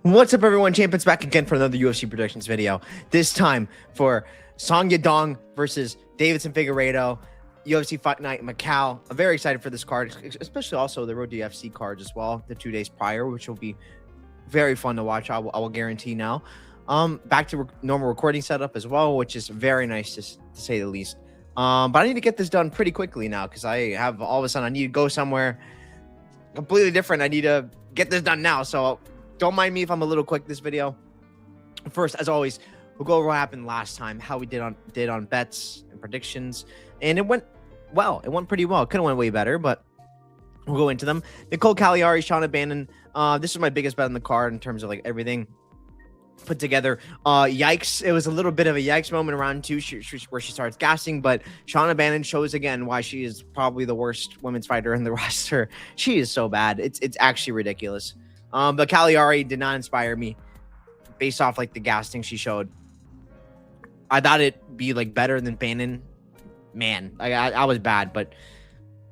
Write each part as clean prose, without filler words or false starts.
What's up, everyone? Champions back again for another UFC predictions video. This time for Yadong versus Deiveson Figueiredo, UFC Fight Night in Macau. I'm very excited for this card, especially also the Road to UFC cards as well, the 2 days prior, which will be very fun to watch. I will guarantee now. Back to normal recording setup as well, which is very nice to say the least. But I need to get this done pretty quickly now because I have all of a sudden I need to go somewhere completely different. I need to get this done now. So don't mind me if I'm a little quick this video. First, as always, we'll go over what happened last time, how we did on bets and predictions, and it went well. It went pretty well. It could have went way better, but we'll go into them. Nicole Cagliari, Shauna Bannon. This is my biggest bet on the card in terms of like everything put together. Yikes! It was a little bit of a yikes moment around two, where she starts gassing, but Shauna Bannon shows again why she is probably the worst women's fighter in the roster. She is so bad. It's actually ridiculous. But Cagliari did not inspire me based off like the gassing she showed. I thought it'd be like better than Bannon. Man, I was bad, but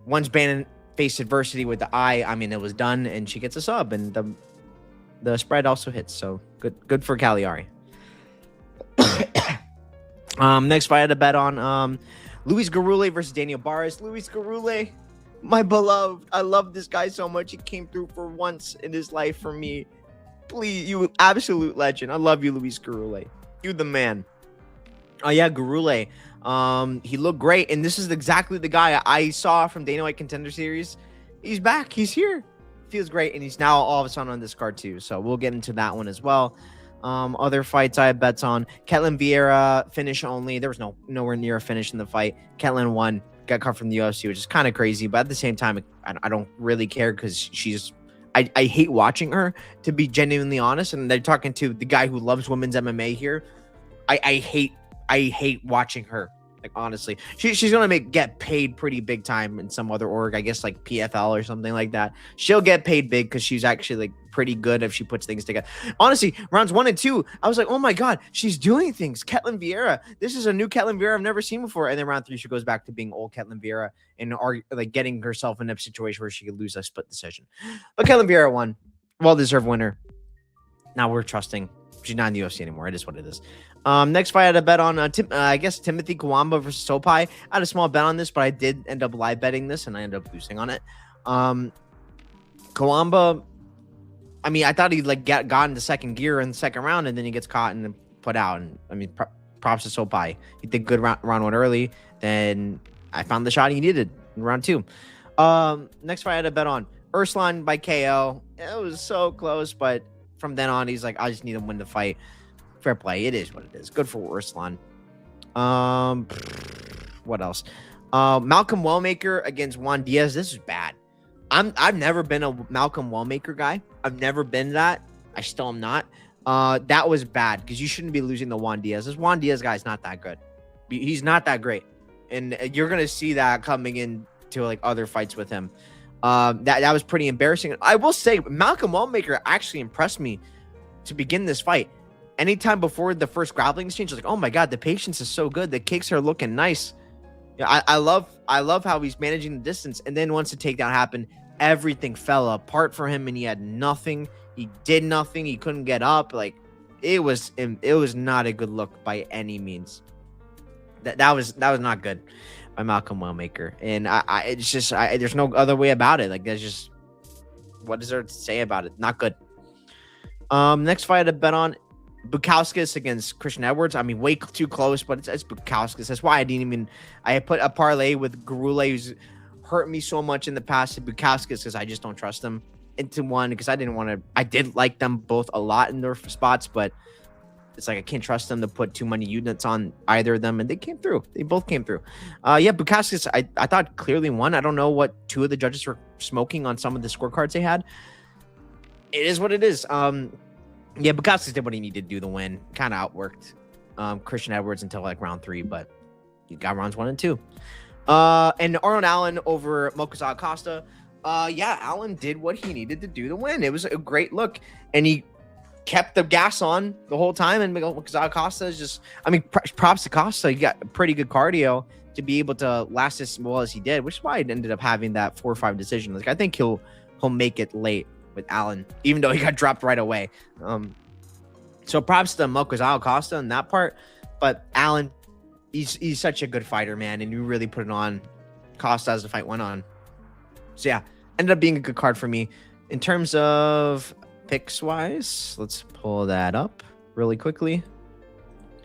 once Bannon faced adversity with the eye, I mean, it was done, and she gets a sub, and the spread also hits. So good for Cagliari. Next fight I had a bet on Luis Garule versus Daniel Barras. Luis Garule, my beloved. I love this guy so much. He came through for once in his life for me. Please, you absolute legend. I love you, Luis Garule. You the man. Oh yeah, Garule. He looked great, and this is exactly the guy I saw from Dana White Contender Series. He's back. He's here. Feels great, and he's now all of a sudden on this card too. So we'll get into that one as well. Other fights I had bets on. Ketlen Vieira finish only. There was nowhere near a finish in the fight. Ketlen won. Got cut from the UFC, which is kind of crazy, but at the same time, I don't really care because I hate watching her, to be genuinely honest. And they're talking to the guy who loves women's MMA here. I hate watching her. Like, honestly, she's gonna get paid pretty big time in some other org, I guess like PFL or something like that. She'll get paid big because she's actually like pretty good if she puts things together. Honestly, rounds 1 and 2, I was like, oh my god, she's doing things. Ketlen Vieira, this is a new Ketlen Vieira I've never seen before. And then round 3, she goes back to being old Ketlen Vieira and like getting herself in a situation where she could lose a split decision. But Ketlen Vieira won, well-deserved winner. Now we're trusting. She's not in the UFC anymore. It is what it is. Next fight I had a bet on I guess Timothy Kawamba versus Sopai. I had a small bet on this, but I did end up live betting this, and I ended up losing on it. Kawamba, I mean, I thought he'd like got into second gear in the second round, and then he gets caught and put out. And I mean, props to Sopai. He did good round 1 early. Then I found the shot he needed in round 2. Next fight I had a bet on Urslan by KO. It was so close, but from then on, he's like, I just need to win the fight. Fair play. It is what it is. Good for Urslan. What else? Malcolm Wellmaker against Juan Diaz. This is bad. I've never been a Malcolm Wellmaker guy. I've never been that. I still am not. That was bad because you shouldn't be losing the Juan Diaz. This Juan Diaz guy is not that good. He's not that great, and you're gonna see that coming into like other fights with him. That was pretty embarrassing. I will say Malcolm Wellmaker actually impressed me to begin this fight. Anytime before the first grappling exchange, I was like, oh my god, the patience is so good. The kicks are looking nice. Yeah, I love how he's managing the distance. And then once the takedown happened, everything fell apart for him, and he had nothing. He did nothing. He couldn't get up. Like it was not a good look by any means. That was not good by Malcolm Wellmaker. And it's just there's no other way about it. Like there's just, what is there to say about it? Not good. Next fight I had a bet on Bukauskas against Christian Edwards. I mean, way too close, but it's Bukauskas. That's why I put a parlay with Garule, who's hurt me so much in the past, to Bukauskas because I just don't trust them, into one because I did like them both a lot in their spots, but it's like I can't trust them to put too many units on either of them, and they came through. They both came through. Yeah, Bukauskas, I thought clearly won. I don't know what 2 of the judges were smoking on some of the scorecards they had. It is what it is. Yeah, Bukauskas did what he needed to do to win. Kind of outworked Christian Edwards until like round 3, but he got rounds 1 and 2. And Arnold Allen over Mokasa Acosta. Yeah, Allen did what he needed to do to win. It was a great look, and he kept the gas on the whole time. And Mokasa Acosta is just, I mean, props to Acosta. He got pretty good cardio to be able to last as well as he did, which is why he ended up having that 4-5 decision. Like I think he'll make it late. with Allen, even though he got dropped right away. So props to Mokazao Costa in that part. But Allen, he's such a good fighter, man, and you really put it on Costa as the fight went on. So yeah, ended up being a good card for me. In terms of picks wise, let's pull that up really quickly.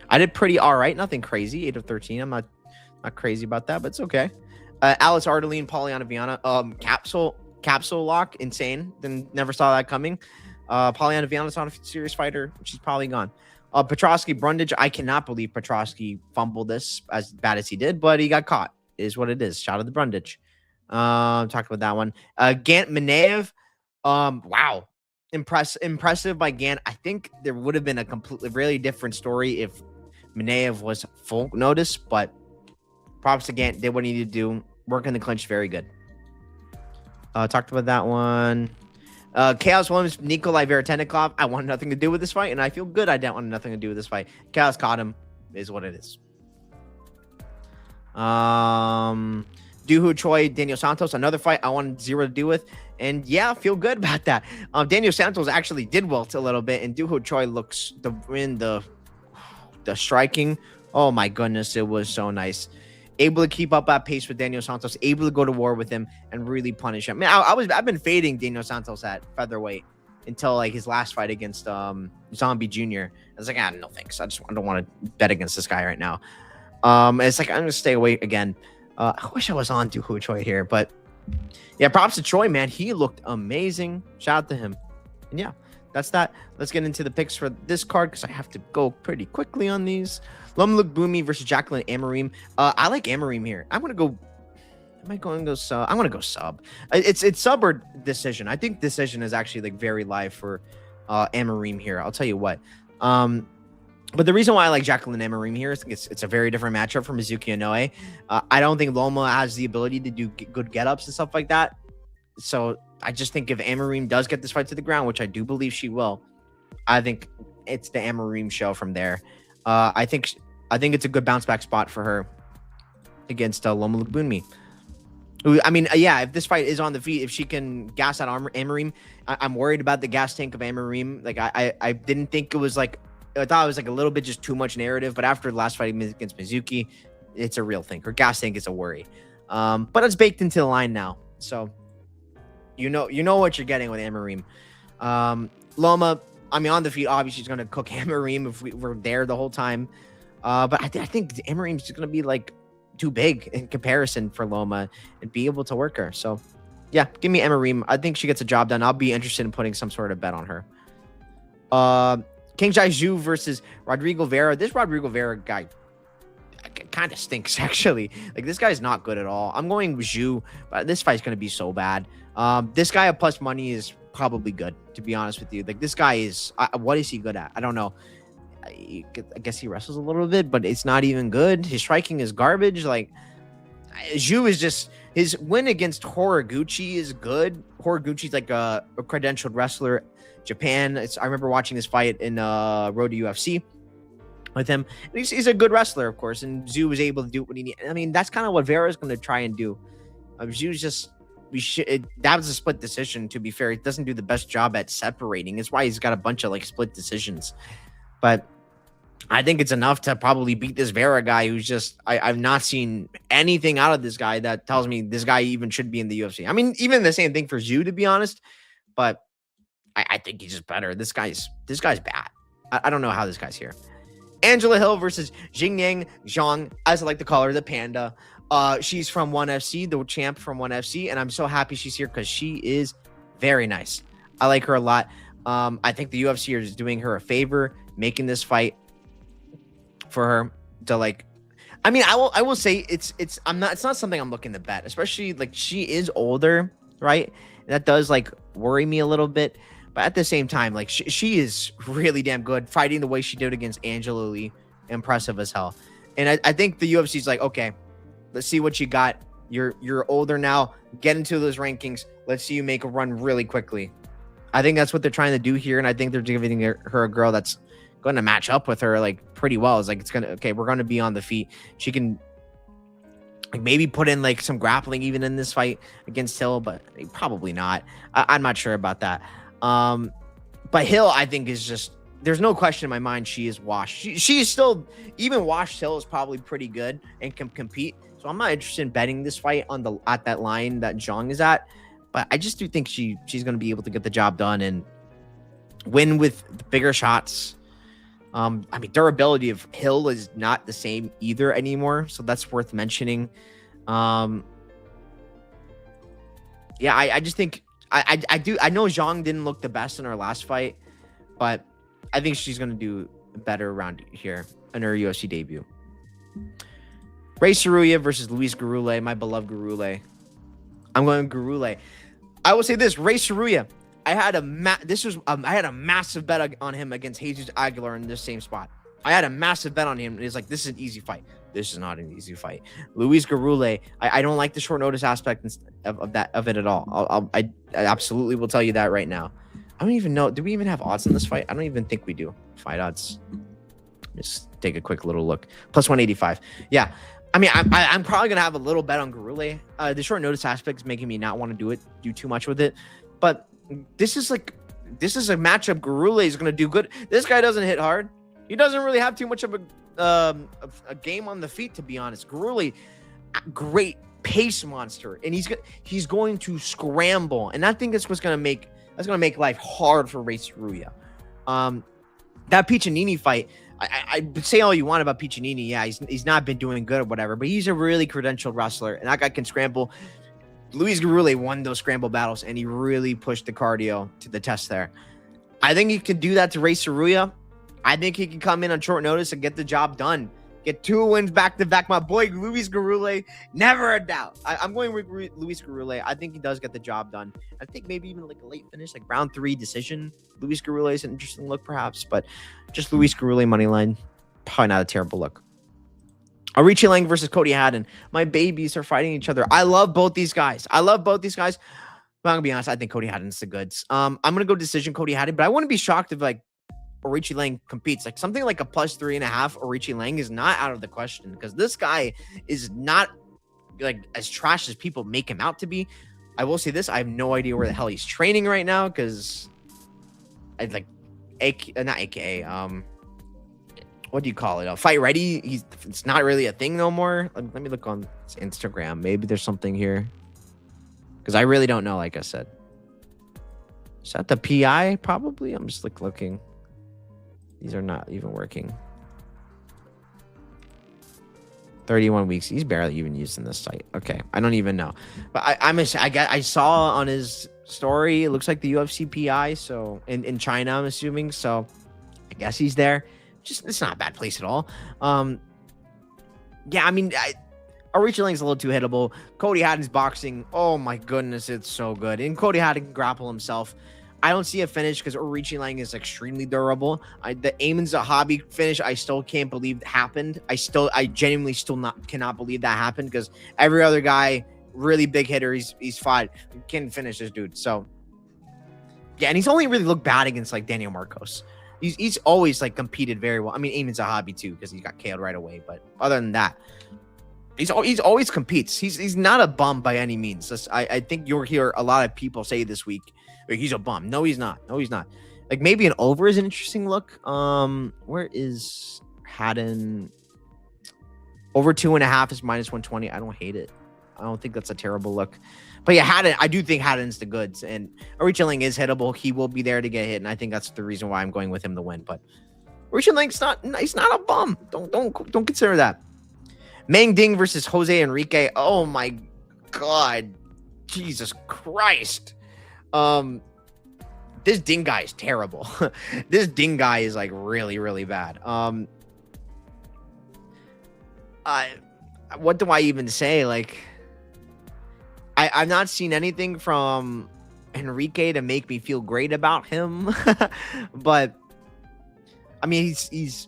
I did pretty all right, nothing crazy. 8 of 13. I'm not crazy about that, but it's okay. Alice Ardeline, Polyana Viana, capsule lock, insane. Then never saw that coming. Polyana Viana's not a serious fighter. She's probably gone. Petrosky Brundage, I cannot believe Petrosky fumbled this as bad as he did, but he got caught. It is what it is. Shout out to Brundage. Talk about that one. Gant Minaev. Wow. Impressive by Gant. I think there would have been a completely really different story if Minaev was full notice, but props to Gant. Did what he needed to do. Work in the clinch. Very good. Talked about that one. Chaos Williams, Nikolai Veretennikov. I wanted nothing to do with this fight, and I feel good I didn't want nothing to do with this fight. Chaos caught him. Is what it is. Duhu Choi, Daniel Santos, another fight I wanted zero to do with. And yeah, I feel good about that. Daniel Santos actually did wilt a little bit, and Duhu Choi looks the striking. Oh my goodness, it was so nice. Able to keep up that pace with Daniel Santos, able to go to war with him and really punish him. Man, I've been fading Daniel Santos at featherweight until like his last fight against Zombie Jr. I was like, no thanks. I don't want to bet against this guy right now. It's like I'm gonna stay away again. I wish I was on Duhu Choi here, but yeah, props to Choi, man. He looked amazing. Shout out to him. And yeah, that's that. Let's get into the picks for this card because I have to go pretty quickly on these. Lumluk Boomy versus Jacqueline Amarim. I like Amarim here. I'm gonna go. Am I going to go sub? I'm gonna go sub. It's sub or decision. I think decision is actually like very live for Amarim here. I'll tell you what. But the reason why I like Jacqueline Amarim here is it's a very different matchup from Mizuki Inoue. I don't think Loma has the ability to do good get-ups and stuff like that. So I just think if Amarim does get this fight to the ground, which I do believe she will, I think it's the Amarim show from there. I think it's a good bounce back spot for her against Loma Lukbunmi. I mean, yeah, if this fight is on the feet, if she can gas out Amarim, I'm worried about the gas tank of Amarim. Like I didn't think it was like, I thought it was like a little bit just too much narrative, but after the last fight against Mizuki, it's a real thing. Her gas tank is a worry. But it's baked into the line now. So you know what you're getting with Amarim. Loma, I mean, on the feet, obviously she's gonna cook Amarim if we're there the whole time. But I think Amarim's just gonna be like too big in comparison for Loma and be able to work her. So yeah, give me Amarim. I think she gets a job done. I'll be interested in putting some sort of bet on her. King Jai Zhu versus Rodrigo Vera. This Rodrigo Vera guy kind of stinks, actually. Like, this guy's not good at all. I'm going with Zhu, but this fight's going to be so bad. This guy at plus money is probably good, to be honest with you. Like, this guy is... what is he good at? I don't know. I guess he wrestles a little bit, but it's not even good. His striking is garbage. Like, Zhu is just... His win against Horiguchi is good. Horiguchi's like a credentialed wrestler. Japan. I remember watching this fight in Road to UFC with him. And he's a good wrestler, of course, and Zhu was able to do what he needed. I mean, that's kind of what Vera's going to try and do. Zhu's just that was a split decision. To be fair, he doesn't do the best job at separating. It's why he's got a bunch of like split decisions. But I think it's enough to probably beat this Vera guy who's just I've not seen anything out of this guy that tells me this guy even should be in the UFC. I mean, even the same thing for Zhu, to be honest. But I think he's just better. This guy's bad. I don't know how this guy's here. Angela Hill versus Jingyang Zhang, as I like to call her, the Panda. She's from ONE FC, the champ from ONE FC, and I'm so happy she's here because she is very nice. I like her a lot. I think the UFC is doing her a favor, making this fight for her to like. I mean, I will say it's not something I'm looking to bet, especially like she is older, right? That does like worry me a little bit. But at the same time, like she is really damn good fighting the way she did against Angela Lee. Impressive as hell. And I think the UFC is like, okay, let's see what you got. You're older now. Get into those rankings. Let's see you make a run really quickly. I think that's what they're trying to do here. And I think they're giving her a girl that's going to match up with her like pretty well. It's like, we're going to be on the feet. She can like maybe put in like some grappling even in this fight against Hill, but probably not. I'm not sure about that. But Hill, I think, is just, there's no question in my mind she is washed. She's still, even washed Hill is probably pretty good and can compete. So I'm not interested in betting this fight at that line that Zhang is at. But I just do think she's going to be able to get the job done and win with the bigger shots. I mean, durability of Hill is not the same either anymore, so that's worth mentioning. Yeah, I just think I know Zhang didn't look the best in her last fight, but I think she's gonna do better around here in her UFC debut. Ray Saruya versus Luis Garule, my beloved Garule. I'm going Garule. I will say this: Ray Saruya, I had a massive bet on him against Jesus Aguilar in this same spot. I had a massive bet on him. It's like, this is an easy fight. This is not an easy fight. Luis Garule, I don't like the short notice aspect of it at all. I absolutely will tell you that right now. I don't even know. Do we even have odds on this fight? I don't even think we do. Fight odds. Just take a quick little look. Plus 185. Yeah. I mean, I'm probably gonna have a little bet on Garule. The short notice aspect is making me not want to do too much with it. But this is a matchup Garule is gonna do good. This guy doesn't hit hard. He doesn't really have too much of a game on the feet, to be honest. Garule, great pace monster, and he's going to scramble, and I think that's gonna make life hard for Ray Saruya. That Piccinini fight, I say all you want about Piccinini. Yeah, he's not been doing good or whatever, but he's a really credentialed wrestler, and that guy can scramble. Luis Garule won those scramble battles, and he really pushed the cardio to the test there. I think he could do that to Ray Saruya. I think he can come in on short notice and get the job done. Get 2 wins back-to-back. My boy, Luis Garule, never a doubt. I'm going with Luis Garule. I think he does get the job done. I think maybe even like a late finish, like round 3 decision. Luis Garule is an interesting look, perhaps, but just Luis Garule money line, probably not a terrible look. Arichi Lang versus Cody Haddon. My babies are fighting each other. I love both these guys. But I'm gonna be honest, I think Cody Haddon's the goods. I'm gonna go decision Cody Haddon, but I wouldn't be shocked if like Arichi Lang competes. Like something like a plus 3.5 Arichi Lang is not out of the question, because this guy is not like as trash as people make him out to be. I will say this: I have no idea where the hell he's training right now, because I like not AKA. What do you call it? Fight Ready. It's not really a thing no more. Let me look on his Instagram. Maybe there's something here, because I really don't know. Like I said, is that the PI? Probably. I'm just like looking. These are not even working. 31 weeks. He's barely even used in this site. Okay, I don't even know. But I saw on his story, it looks like the UFC PI. So in China, I'm assuming. So I guess he's there. Just, it's not a bad place at all. Yeah, I mean, Arichi Lang's a little too hittable. Cody Haddon's boxing, oh my goodness, it's so good. And Cody Haddon can grapple himself. I don't see a finish because Arichi Lang is extremely durable. The Aimon Zahabi finish, I still can't believe happened. I genuinely cannot believe that happened, because every other guy, really big hitter, he's fought, can finish this dude. So yeah, and he's only really looked bad against like Daniel Marcos. He's always like competed very well. I mean, Aimon Zahabi too, because he got KO'd right away. But other than that, he's always competes. He's not a bum by any means. I think you'll hear a lot of people say this week, he's a bum. No, he's not. Like maybe an over is an interesting look. Where is Haddon? Over 2.5 is minus 120. I don't hate it. I don't think that's a terrible look. But yeah, Haddon, I do think Haddon's the goods, and Arichi Lang is hittable. He will be there to get hit, and I think that's the reason why I'm going with him to win. But Arichi Lang's he's not a bum. Don't consider that. Meng Ding versus Jose Enrique. Oh my God, Jesus Christ. This Ding guy is terrible. This Ding guy is like really, really bad. What do I even say? Like, I've not seen anything from Enrique to make me feel great about him. But I mean, he's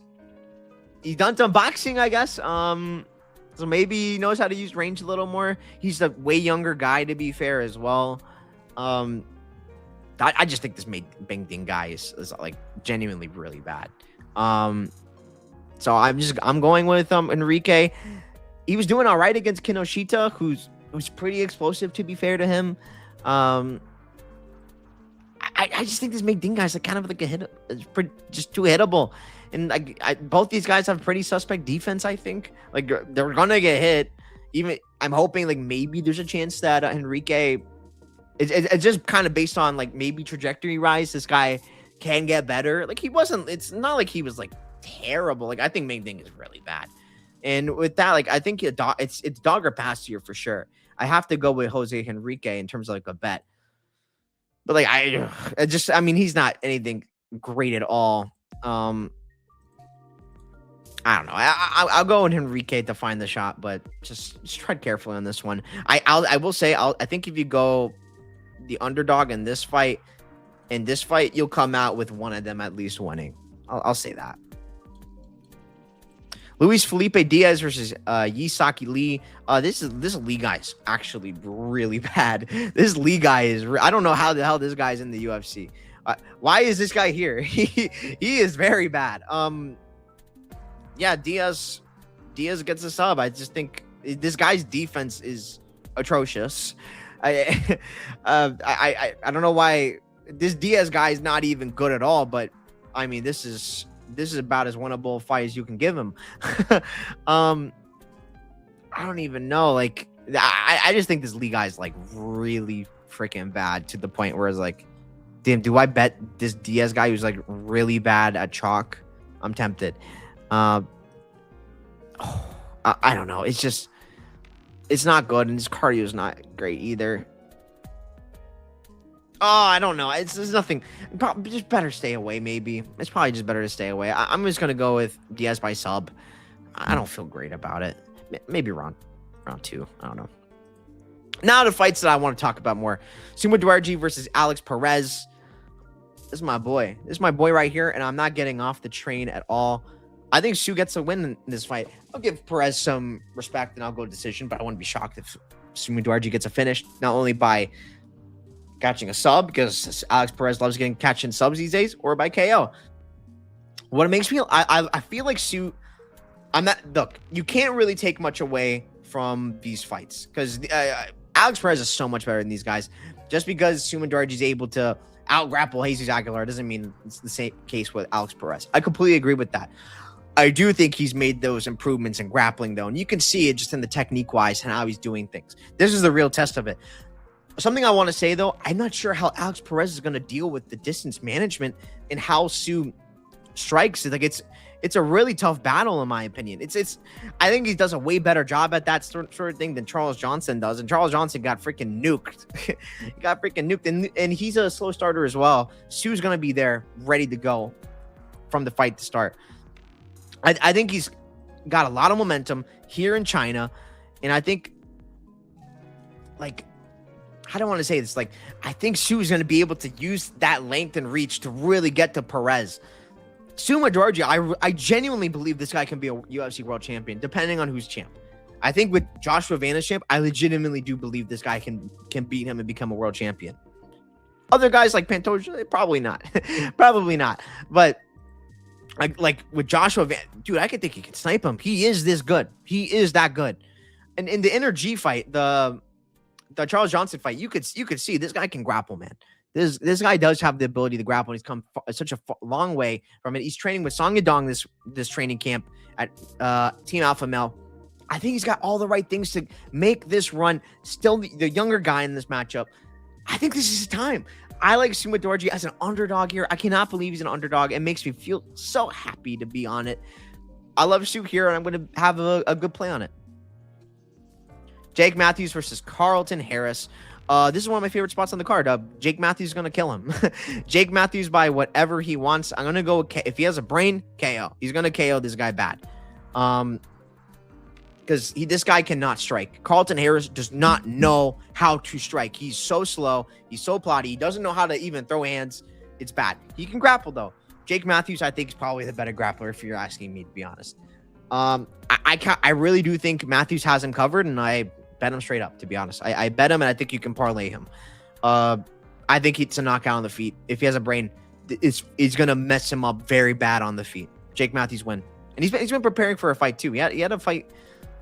done some boxing, I guess. So maybe he knows how to use range a little more. He's a way younger guy, to be fair, as well. I just think this Meng Ding guy is like genuinely really bad. So I'm going with Enrique. He was doing all right against Kinoshita, who's pretty explosive, to be fair to him. I I just think this Mengding guy's like kind of like a hit. It's pretty just too hittable. And both these guys have pretty suspect defense. I think like they're gonna get hit. Even I'm hoping like maybe there's a chance that Henrique. It's just kind of based on like maybe trajectory rise. This guy can get better. Like he wasn't. It's not like he was like terrible. Like I think Mengding is really bad. And with that, like I think it's dog or pass here for sure. I have to go with Jose Henrique in terms of like a bet. But like I mean he's not anything great at all. I don't know. I'll go with Henrique to find the shot, but just tread carefully on this one. I will say I think if you go the underdog in this fight, you'll come out with one of them at least winning. I'll say that. Luis Felipe Diaz versus Yisaki Lee. This Lee guy is actually really bad. This Lee guy is. I don't know how the hell this guy's in the UFC. Why is this guy here? He is very bad. Yeah, Diaz gets a sub. I just think this guy's defense is atrocious. I don't know why this Diaz guy is not even good at all. But I mean, this is about as winnable a fight as you can give him. I don't even know. Like, I just think this Lee guy is like really freaking bad to the point where it's like, damn, do I bet this Diaz guy who's like really bad at chalk? I'm tempted. I don't know. It's not good, and his cardio is not great either. Oh, I don't know. There's nothing. Probably just better stay away. Maybe it's probably just better to stay away. I'm just gonna go with Diaz by sub. I don't feel great about it. Maybe round 2. I don't know. Now the fights that I want to talk about more: Sumo Duarji versus Alex Perez. This is my boy. This is my boy right here, and I'm not getting off the train at all. I think Sue gets a win in this fight. I'll give Perez some respect, and I'll go decision, but I wouldn't be shocked if Sumo Duarji gets a finish, not only by catching a sub, because Alex Perez loves catching subs these days, or by KO. What it makes me, I feel like Sue, look, you can't really take much away from these fights, because Alex Perez is so much better than these guys. Just because Sumo Duarji is able to out-grapple Jesus Aguilar doesn't mean it's the same case with Alex Perez. I completely agree with that. I do think he's made those improvements in grappling, though, and you can see it just in the technique-wise and how he's doing things. This is the real test of it. Something I want to say, though, I'm not sure how Alex Perez is going to deal with the distance management and how Sue strikes. Like it's a really tough battle, in my opinion. I think he does a way better job at that sort of thing than Charles Johnson does, and Charles Johnson got freaking nuked. And he's a slow starter as well. Sue's going to be there, ready to go from the fight to start. I think he's got a lot of momentum here in China, and I think, like, I don't want to say this, like, I think Sue is going to be able to use that length and reach to really get to Perez. Sumo Duarji, I genuinely believe this guy can be a UFC world champion, depending on who's champ. I think with Joshua Vanna's champ, I legitimately do believe this guy can beat him and become a world champion. Other guys like Pantoja, probably not. Probably not. But like with Joshua dude, I could think he can snipe him. He is this good. He is that good. And in the Inner G fight, the Charles Johnson fight, you could see this guy can grapple, man. This guy does have the ability to grapple. He's come such a long way from it. He's training with Song Yadong this training camp at Team Alpha Male. I think he's got all the right things to make this run. Still the younger guy in this matchup. I think this is his time. I like Sumo Duarji as an underdog here. I cannot believe he's an underdog. It makes me feel so happy to be on it. I love Sue here, and I'm going to have a good play on it. Jake Matthews versus Carlton Harris. This is one of my favorite spots on the card. Jake Matthews is going to kill him. Jake Matthews by whatever he wants. I'm going to go with if he has a brain, KO. He's going to KO this guy bad. Because this guy cannot strike. Carlton Harris does not know how to strike. He's so slow. He's so plotty. He doesn't know how to even throw hands. It's bad. He can grapple, though. Jake Matthews, I think, is probably the better grappler, if you're asking me, to be honest. I really do think Matthews has him covered, and I bet him straight up, to be honest. I bet him, and I think you can parlay him. I think it's a knockout on the feet. If he has a brain, it's going to mess him up very bad on the feet. Jake Matthews win. And he's been preparing for a fight, too. He had a fight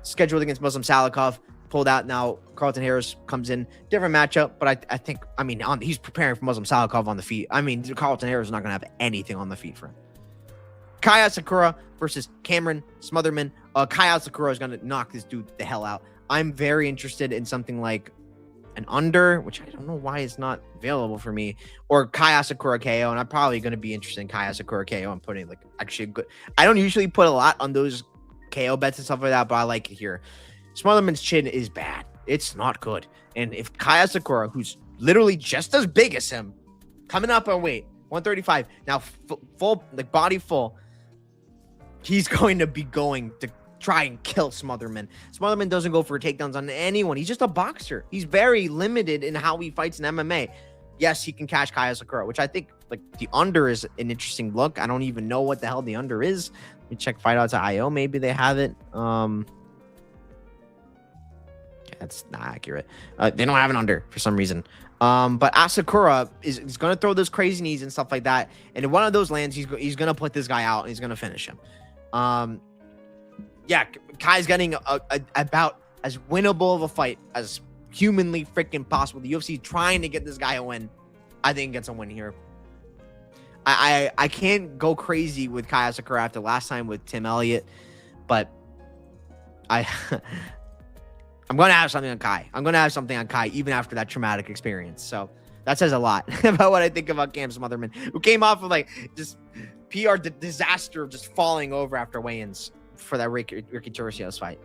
scheduled against Muslim Salikov. pulled out. Now Carlton Harris comes in, different matchup, but I think, I mean, he's preparing for Muslim Salikov on the feet. I mean, Carlton Harris is not going to have anything on the feet for him. Kaya Sakura versus Cameron Smotherman. Kaya Sakura is going to knock this dude the hell out. I'm very interested in something like an under, which I don't know why it's not available for me, or Kaya Sakura KO, and I'm probably going to be interested in Kaya Sakura KO. I'm putting like actually good. I don't usually put a lot on those KO bets and stuff like that, but I like it here. Smotherman's chin is bad. It's not good. And if Kaya Sakura, who's literally just as big as him, coming up on weight, 135, now full, like body full, he's going to be going to try and kill Smotherman. Smotherman doesn't go for takedowns on anyone. He's just a boxer. He's very limited in how he fights in MMA. Yes, he can catch Kaya Sakura, which I think like the under is an interesting look. I don't even know what the hell the under is. Let me check Fight Odds.io. Maybe they have it. That's not accurate. They don't have an under for some reason. But Asakura is going to throw those crazy knees and stuff like that. And if one of those lands, he's going to put this guy out and he's going to finish him. Yeah, Kai's getting about as winnable of a fight as humanly freaking possible. The UFC trying to get this guy a win. I think he gets a win here. I can't go crazy with Kaya Sakura after last time with Tim Elliott, but I'm going to have something on Kai. I'm going to have something on Kai even after that traumatic experience. So that says a lot about what I think about Cam Smotherman, who came off of like just PR disaster of just falling over after weigh-ins for that Ricky Turcios fight.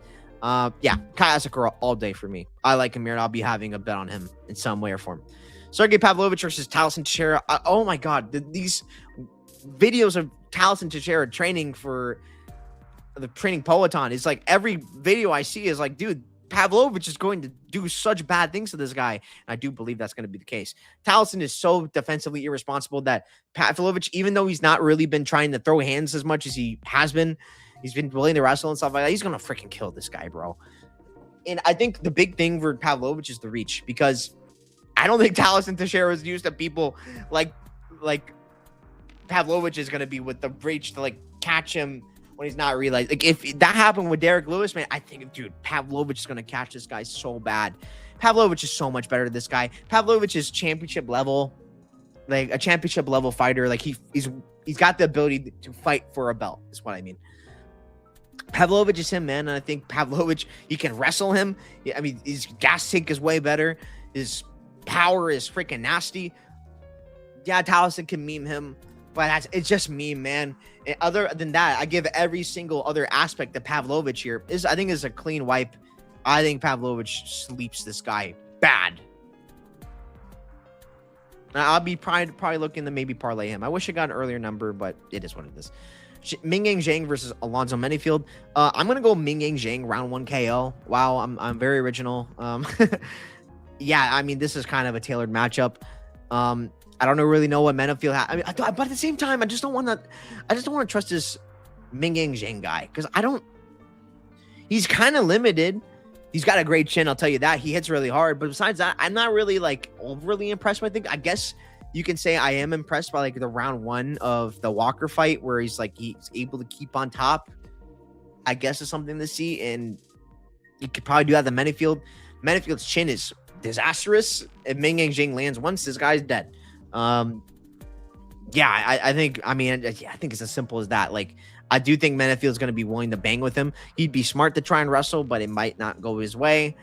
Yeah, Kaya Sakura all day for me. I like him here, and I'll be having a bet on him in some way or form. Sergey Pavlovich versus Taliesin Teixeira. Oh my God, these videos of Taliesin Teixeira training for the training Peloton is like every video I see is like, dude, Pavlovich is going to do such bad things to this guy. And I do believe that's going to be the case. Taliesin is so defensively irresponsible that Pavlovich, even though he's not really been trying to throw hands as much as he has been, he's been willing to wrestle and stuff like that. He's going to freaking kill this guy, bro. And I think the big thing for Pavlovich is the reach, because I don't think Taliesin Teixeira is used to people like Pavlovich is going to be with the reach to like catch him when he's not realized. Like if that happened with Derek Lewis, man, I think, dude, Pavlovich is going to catch this guy so bad. Pavlovich is so much better than this guy. Pavlovich is championship level, like a championship level fighter. Like he's got the ability to fight for a belt, is what I mean. Pavlovich is him, man. And I think Pavlovich, you can wrestle him. I mean, his gas tank is way better. His power is freaking nasty. Yeah, Taliesin can meme him, but it's just meme, man. And other than that, I give every single other aspect to Pavlovich here. I think is a clean wipe. I think Pavlovich sleeps this guy bad. I'll be probably looking to maybe parlay him. I wish I got an earlier number, but it is what it is. Mingyang Zhang versus Alonzo Menifield. I'm gonna go Mingyang Zhang round 1 KO. Wow, I'm very original. Yeah, I mean, this is kind of a tailored matchup. I don't really know what Menifield has. I mean, but at the same time, I just don't want to trust this Mingyang Zhang guy, because he's kind of limited. He's got a great chin, I'll tell you that. He hits really hard, but besides that, I'm not really like overly impressed with it. I guess you can say I am impressed by like the round 1 of the Walker fight, where he's able to keep on top. I guess is something to see, and you could probably do that. The Menifield's chin is disastrous. If Mingyang Zhang lands once, this guy's dead. Yeah, I think it's as simple as that. Like, I do think Menifield's going to be willing to bang with him. He'd be smart to try and wrestle, but it might not go his way.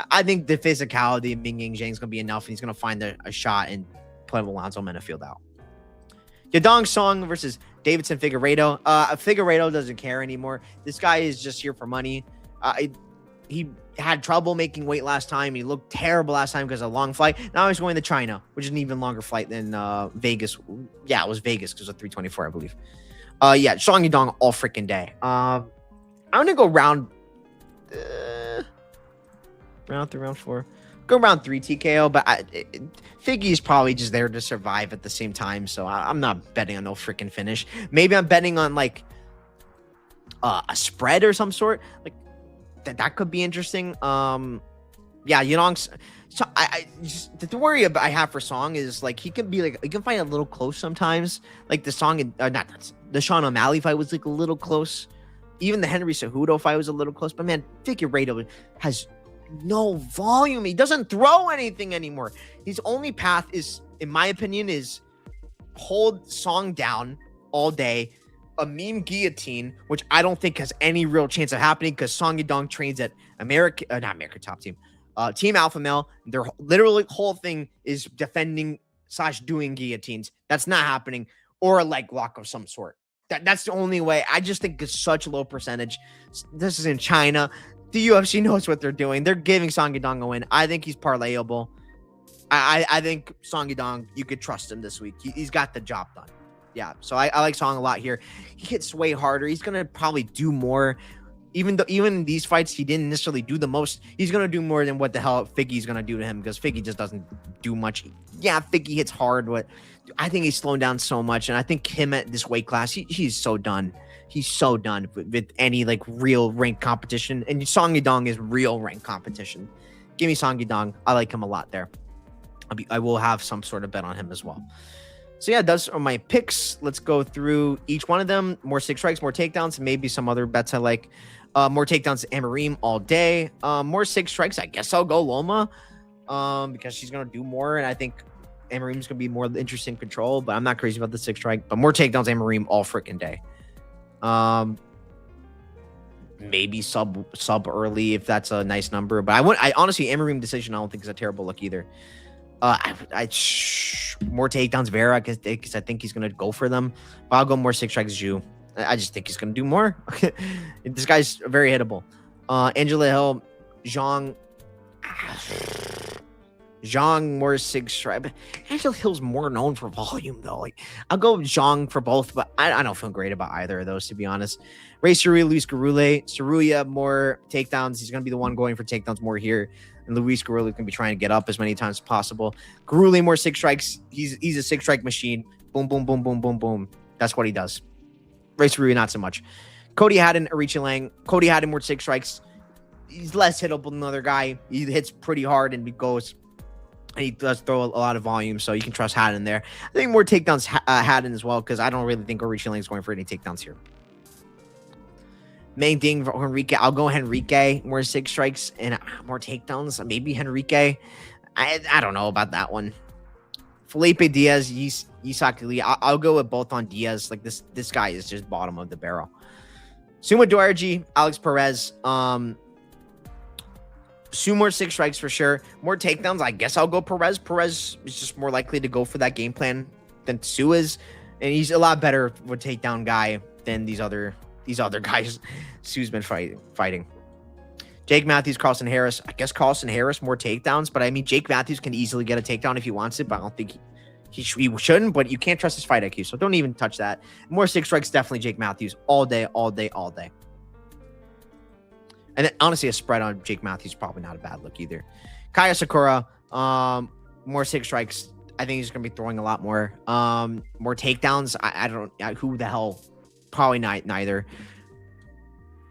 I think the physicality of Mingyang Zhang is going to be enough, and he's going to find a shot and play Alonzo Menifield out. Yadong Song versus Deiveson Figueiredo. Figueiredo doesn't care anymore. This guy is just here for money. He had trouble making weight last time. He looked terrible last time because of a long flight. Now he's going to China, which is an even longer flight than Vegas. Yeah, it was Vegas because of 324, I believe. Yeah, Song Yadong all freaking day. I'm gonna go round 3, round 4. Go round 3 TKO, but Figgy's probably just there to survive at the same time, so I'm not betting on no freaking finish. Maybe I'm betting on like a spread or some sort. Like that could be interesting. Yeah, Yadong's. So the worry I have for Song is like he can fight a little close sometimes. Like the Song, the Sean O'Malley fight was like a little close. Even the Henry Cejudo fight was a little close. But man, Figueiredo has no volume. He doesn't throw anything anymore. His only path is, in my opinion, is hold Song down all day, a meme guillotine, which I don't think has any real chance of happening because Song Yadong trains at not America Top Team, Team Alpha Male. Their literally whole thing is defending / doing guillotines. That's not happening, or a leg lock of some sort. That's the only way. I just think it's such a low percentage. This is in China. The UFC knows what they're doing. They're giving Song Yadong a win. I think he's parlayable. I think Song Yadong, you could trust him this week. He's got the job done. Yeah, so I like Song a lot here. He hits way harder. He's going to probably do more. Even in these fights, he didn't necessarily do the most. He's going to do more than what the hell Figgy's going to do to him because Figgy just doesn't do much. Yeah, Figgy hits hard, but I think he's slowing down so much. And I think him at this weight class, he's so done. He's so done with any like real rank competition. And Song Yadong is real rank competition. Give me Song Yadong. I like him a lot there. I will have some sort of bet on him as well. So yeah, those are my picks. Let's go through each one of them. More 6 strikes, more takedowns, maybe some other bets I like. More takedowns, Amarim all day. More 6 strikes, I guess I'll go Loma because she's going to do more. And I think Amarim's going to be more interesting control, but I'm not crazy about the 6 strike. But more takedowns, Amarim all freaking day. Maybe sub early if that's a nice number. But I honestly, Amarim decision, I don't think is a terrible look either. More takedowns Vera because I think he's gonna go for them. But I'll go more 6 strikes Zhu. I just think he's gonna do more. This guy's very hittable. Angela Hill, Zhang, more 6 strike. Angela Hill's more known for volume though. Like I'll go Zhang for both, but I don't feel great about either of those to be honest. Ray Saruya, Luis Garule, Saruya more takedowns. He's gonna be the one going for takedowns more here. And Luis Garule can be trying to get up as many times as possible. Garule more 6 strikes. He's a 6 strike machine. Boom, boom, boom, boom, boom, boom. That's what he does. Ray Saruya, not so much. Cody Haddon, Aricha Lang. Cody Haddon more 6 strikes. He's less hittable than the other guy. He hits pretty hard and he goes. And he does throw a lot of volume, so you can trust Haddon there. I think more takedowns Haddon as well because I don't really think Aricha Lang is going for any takedowns here. Main thing for Henrique, I'll go Henrique, more 6 strikes and more takedowns. Maybe Henrique. I don't know about that one. Felipe Diaz, Isak Lee. I'll go with both on Diaz. Like this guy is just bottom of the barrel. Sumo Duarji, Alex Perez. Sue more 6 strikes for sure. More takedowns. I guess I'll go Perez. Perez is just more likely to go for that game plan than Sue is, and he's a lot better with takedown guy than these other guys Sue's been fighting. Jake Matthews, Carlson Harris. I guess Carlson Harris more takedowns, but I mean Jake Matthews can easily get a takedown if he wants it, but I don't think he shouldn't. But you can't trust his fight IQ, so don't even touch that. More 6 strikes, definitely Jake Matthews all day, all day, all day. And then, honestly, a spread on Jake Matthews is probably not a bad look either. Kaya Sakura, more 6 strikes. I think he's going to be throwing a lot more. More takedowns. I don't know who the hell. Probably neither.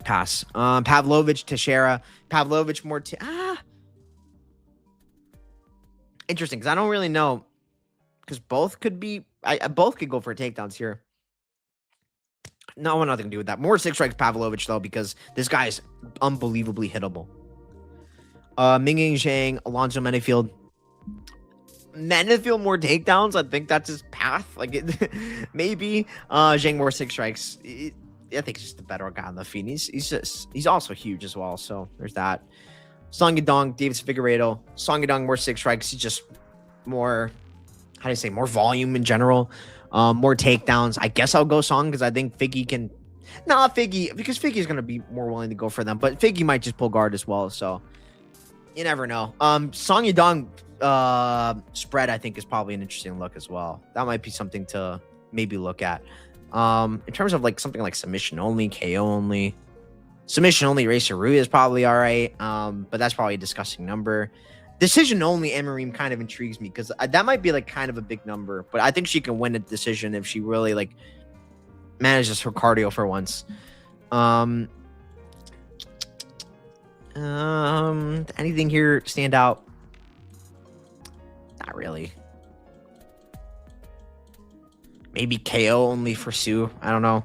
Pass. Pavlovich, Teixeira. Pavlovich more. Interesting, because I don't really know. Because both could be. Both could go for takedowns here. No, nothing to do with that. More 6 strikes Pavlovich though, because this guy is unbelievably hittable. Mingying Zhang, Alonzo Menefield. Menefield more takedowns. I think that's his path. Like maybe Zhang more 6 strikes. I think he's just the better guy on the feet. He's also huge as well. So there's that. Song Yadong, Deiveson Figueiredo. Song Yadong more 6 strikes. He's just more. How do you say? More volume in general. More takedowns. I guess I'll go Song because I think Figgy can. Nah, Figgy, because Figgy's gonna be more willing to go for them, but Figgy might just pull guard as well. So you never know. Song Yadong spread I think is probably an interesting look as well. That might be something to maybe look at. In terms of like something like submission only, KO only, submission only, Ray Saruya is probably all right. But that's probably a disgusting number. Decision only, Amarim kind of intrigues me because that might be like kind of a big number, but I think she can win a decision if she really like manages her cardio for once. Anything here stand out? Not really. Maybe KO only for Sue. I don't know.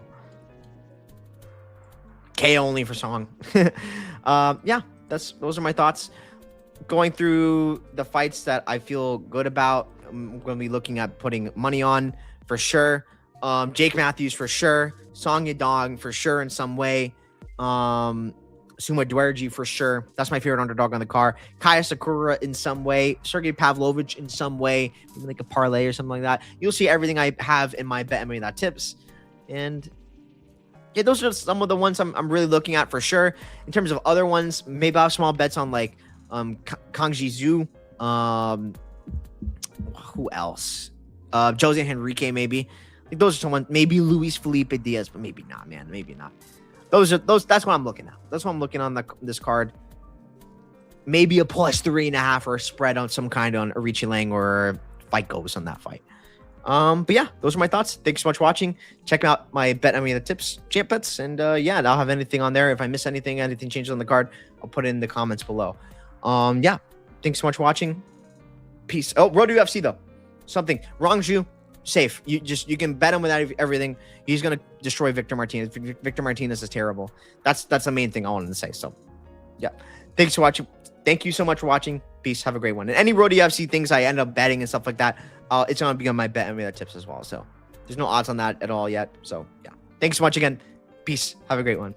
KO only for Song. Yeah, those are my thoughts. Going through the fights that I feel good about, I'm going to be looking at putting money on for sure. Jake Matthews for sure. Song Yadong for sure in some way. Suma Dwerji for sure. That's my favorite underdog on the card. Kaya Sakura in some way. Sergey Pavlovich in some way. Maybe like a parlay or something like that. You'll see everything I have in my Bet MMA tips. And yeah, those are some of the ones I'm really looking at for sure. In terms of other ones, maybe I'll have small bets on like Kangji Zhu. Who else? Jose Henrique, maybe. Like those are someone. Maybe Luis Felipe Diaz, but maybe not, man. Maybe not. That's what I'm looking at. That's what I'm looking on this card. Maybe a +3.5 or a spread on some kind on Arichi Lang or Fight Goes on that fight. But yeah, those are my thoughts. Thanks so much for watching. Check out my Bet the tips, champ bets, and yeah, I'll have anything on there. If I miss anything changes on the card, I'll put it in the comments below. Yeah, thanks so much for watching. Peace. Oh, Road to UFC though. Something. Rongju, safe. You can bet him without everything. He's gonna destroy Victor Martinez. Victor Martinez is terrible. That's the main thing I wanted to say. So yeah, thanks for watching. Thank you so much for watching. Peace. Have a great one. And any Road to UFC things I end up betting and stuff like that, it's gonna be on my Bet MMA tips as well. So there's no odds on that at all yet. So yeah, thanks so much again. Peace. Have a great one.